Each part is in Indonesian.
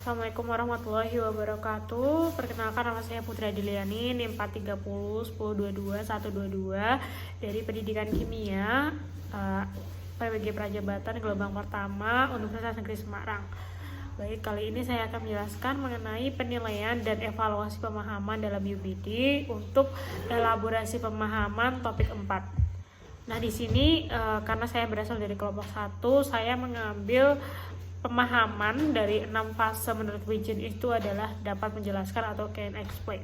Assalamualaikum warahmatullahi wabarakatuh. Perkenalkan, nama saya Putra Diliani, NIM 430 1022 122 dari Pendidikan Kimia PWG Prajabatan Gelombang Pertama Universitas Negeri Semarang. Baik, kali ini saya akan menjelaskan mengenai penilaian dan evaluasi pemahaman dalam UPD untuk elaborasi pemahaman topik 4. Nah, di sini karena saya berasal dari kelompok 1, saya mengambil pemahaman dari 6 fase menurut Wijen itu adalah dapat menjelaskan atau can explain.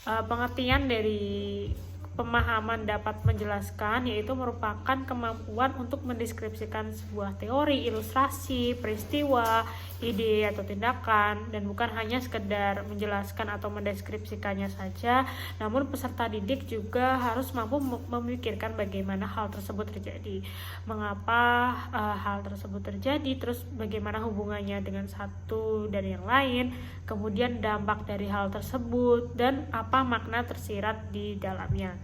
Pengertian dari pemahaman dapat menjelaskan yaitu merupakan kemampuan untuk mendeskripsikan sebuah teori, ilustrasi, peristiwa, ide atau tindakan, dan bukan hanya sekedar menjelaskan atau mendeskripsikannya saja, namun peserta didik juga harus mampu memikirkan bagaimana hal tersebut terjadi, mengapa hal tersebut terjadi, terus bagaimana hubungannya dengan satu dan yang lain, kemudian dampak dari hal tersebut, dan apa makna tersirat di dalamnya.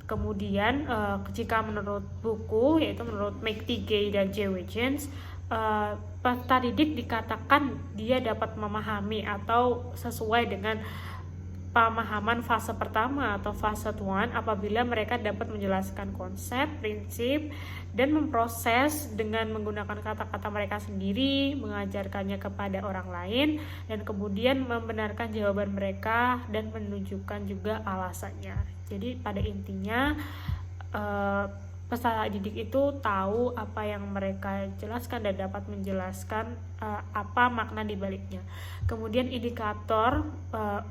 Kemudian jika menurut buku, yaitu menurut McTighe dan J. Wiggins, peserta didik dikatakan dia dapat memahami atau sesuai dengan pemahaman fase pertama atau fase 1 apabila mereka dapat menjelaskan konsep, prinsip, dan memproses dengan menggunakan kata-kata mereka sendiri, mengajarkannya kepada orang lain, dan kemudian membenarkan jawaban mereka dan menunjukkan juga alasannya. Jadi pada intinya peserta didik itu tahu apa yang mereka jelaskan dan dapat menjelaskan apa makna di baliknya. Kemudian indikator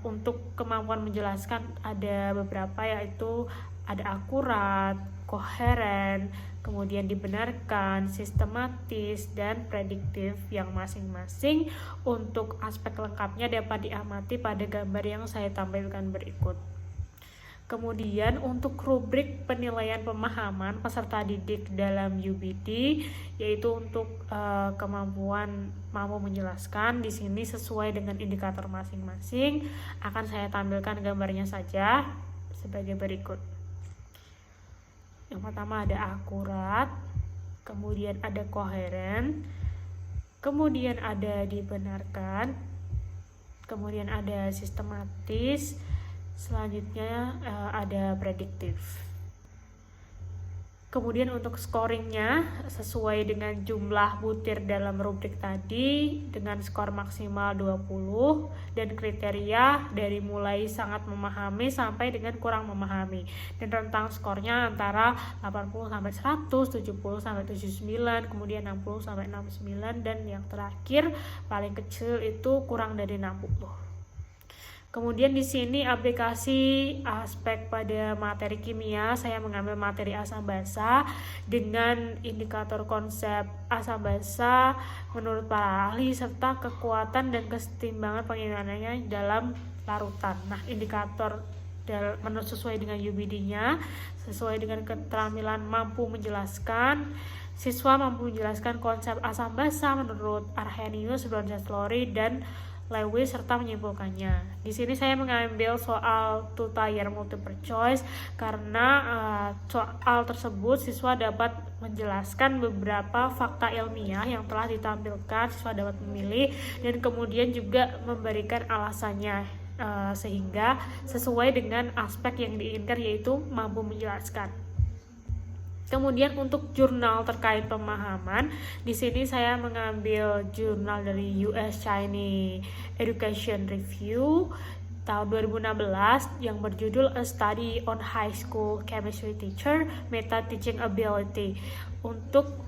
untuk kemampuan menjelaskan ada beberapa, yaitu ada akurat, koheren, kemudian dibenarkan, sistematis, dan prediktif, yang masing-masing untuk aspek lengkapnya dapat diamati pada gambar yang saya tampilkan berikut. Kemudian untuk rubrik penilaian pemahaman peserta didik dalam UPD, yaitu untuk kemampuan mampu menjelaskan, di sini sesuai dengan indikator masing-masing. Akan saya tampilkan gambarnya saja sebagai berikut. Yang pertama ada akurat, kemudian ada koheren, kemudian ada dibenarkan, kemudian ada sistematis, selanjutnya ada prediktif. Kemudian untuk scoringnya sesuai dengan jumlah butir dalam rubrik tadi dengan skor maksimal 20 dan kriteria dari mulai sangat memahami sampai dengan kurang memahami, dan rentang skornya antara 80 sampai 100, 70 sampai 79, kemudian 60 sampai 69, dan yang terakhir paling kecil itu kurang dari 60. Kemudian di sini aplikasi aspek pada materi kimia, saya mengambil materi asam basa dengan indikator konsep asam basa menurut para ahli serta kekuatan dan kesetimbangan pengimaannya dalam larutan. Nah, indikator menurut sesuai dengan UPD-nya, sesuai dengan keterampilan mampu menjelaskan. Siswa mampu menjelaskan konsep asam basa menurut Arrhenius, Bronsted-Lowry, dan Lewis serta menyimpulkannya. Di sini saya mengambil soal two-tier multiple choice karena soal tersebut siswa dapat menjelaskan beberapa fakta ilmiah yang telah ditampilkan, siswa dapat memilih dan kemudian juga memberikan alasannya sehingga sesuai dengan aspek yang diinginkan, yaitu mampu menjelaskan. Kemudian untuk jurnal terkait pemahaman, di sini saya mengambil jurnal dari US Chinese Education Review tahun 2016 yang berjudul A Study on High School Chemistry Teacher Meta Teaching Ability untuk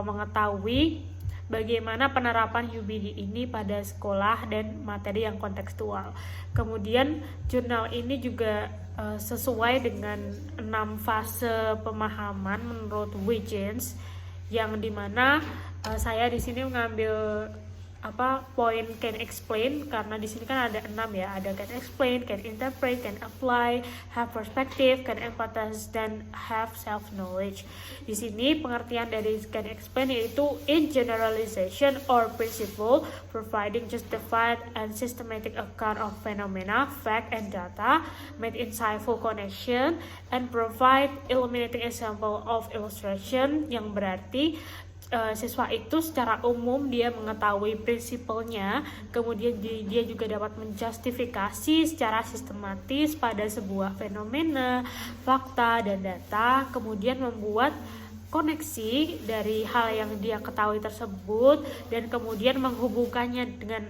mengetahui bagaimana penerapan UPD ini pada sekolah dan materi yang kontekstual. Kemudian jurnal ini juga sesuai dengan 6 fase pemahaman menurut Wiggins, yang dimana saya di sini mengambil poin can explain karena di sini kan ada 6 ya, ada can explain, can interpret, can apply, have perspective, can empathize, dan have self knowledge. Di sini pengertian dari can explain yaitu in generalization or principle, providing justified and systematic account of phenomena, fact and data, make insightful connection, and provide illuminating example of illustration, yang berarti siswa itu secara umum dia mengetahui prinsipalnya, kemudian dia juga dapat menjustifikasi secara sistematis pada sebuah fenomena, fakta, dan data, kemudian membuat koneksi dari hal yang dia ketahui tersebut dan kemudian menghubungkannya dengan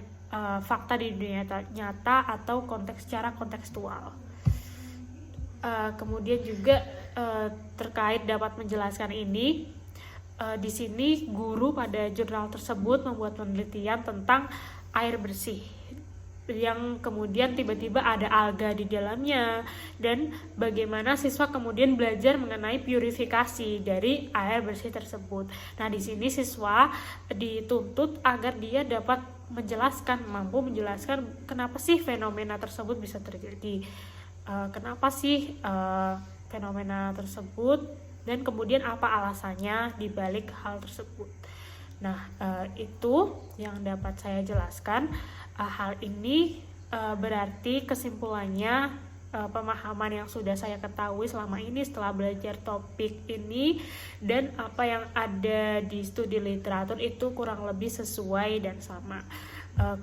fakta di dunia nyata atau secara kontekstual. Kemudian juga terkait dapat menjelaskan ini, di sini guru pada jurnal tersebut membuat penelitian tentang air bersih yang kemudian tiba-tiba ada alga di dalamnya, dan bagaimana siswa kemudian belajar mengenai purifikasi dari air bersih tersebut. Nah, di sini siswa dituntut agar dia dapat mampu menjelaskan kenapa sih fenomena tersebut bisa terjadi, kenapa sih fenomena tersebut, dan kemudian apa alasannya di balik hal tersebut. Nah, itu yang dapat saya jelaskan. Hal ini berarti kesimpulannya, pemahaman yang sudah saya ketahui selama ini setelah belajar topik ini dan apa yang ada di studi literatur itu kurang lebih sesuai dan sama.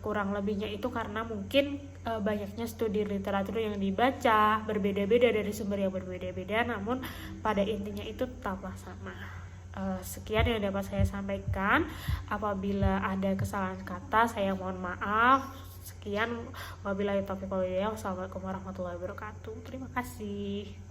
Kurang lebihnya itu karena mungkin banyaknya studi literatur yang dibaca berbeda-beda dari sumber yang berbeda-beda, namun pada intinya itu tetaplah sama. Sekian yang dapat saya sampaikan. Apabila ada kesalahan kata, saya mohon maaf. Sekian, wabillahi taufiq wal hidayah. Wassalamualaikum warahmatullahi wabarakatuh. Terima kasih.